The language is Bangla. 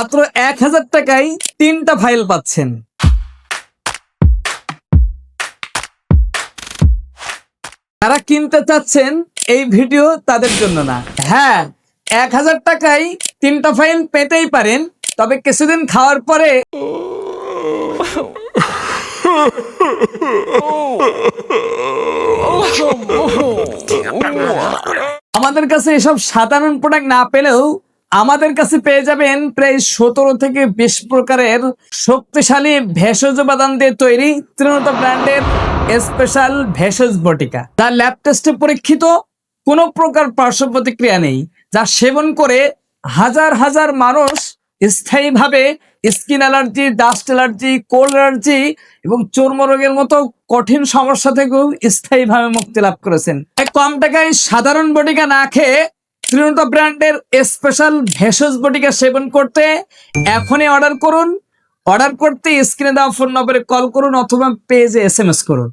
মাত্র 1000 টাকায় 3টা ফাইল পাচ্ছেন। যারা কিনতে চাচ্ছেন এই ভিডিও তাদের জন্য না। হ্যাঁ, 1000 টাকায় 3টা ফাইল পেতেই পারেন, তবে কিছুদিন খাওয়ার পরে আমাদের কাছে এসব সাধারণ প্রোডাক্ট না পেলেও আমাদের কাছে পেয়ে যাবেন প্রায় 17 থেকে 20 প্রকারের শক্তিশালী ভেষজ উপাদান দিয়ে তৈরি ত্রিনতা ব্র্যান্ডের স্পেশাল ভেষজ বটিকা, যা ল্যাব টেস্টে পরীক্ষিত, কোনো প্রকার পার্শ্ব প্রতিক্রিয়া নেই, যা সেবন করে হাজার হাজার মানুষ স্থায়ীভাবে skin allergy, dust allergy, cold allergy এবং চর্মরোগের মতো কঠিন সমস্যা থেকেও স্থায়ীভাবে মুক্তি লাভ করেছেন। কম টাকায় সাধারণ বটিকা না খেয়ে ত্রিনতা ব্র্যান্ডের স্পেশাল ভেষজ বটিকা সেবন করতে এখনই অর্ডার করুন। অর্ডার করতে স্ক্রিনে দেওয়া ফোন নম্বরে কল করুন অথবা পেজে SMS করুন।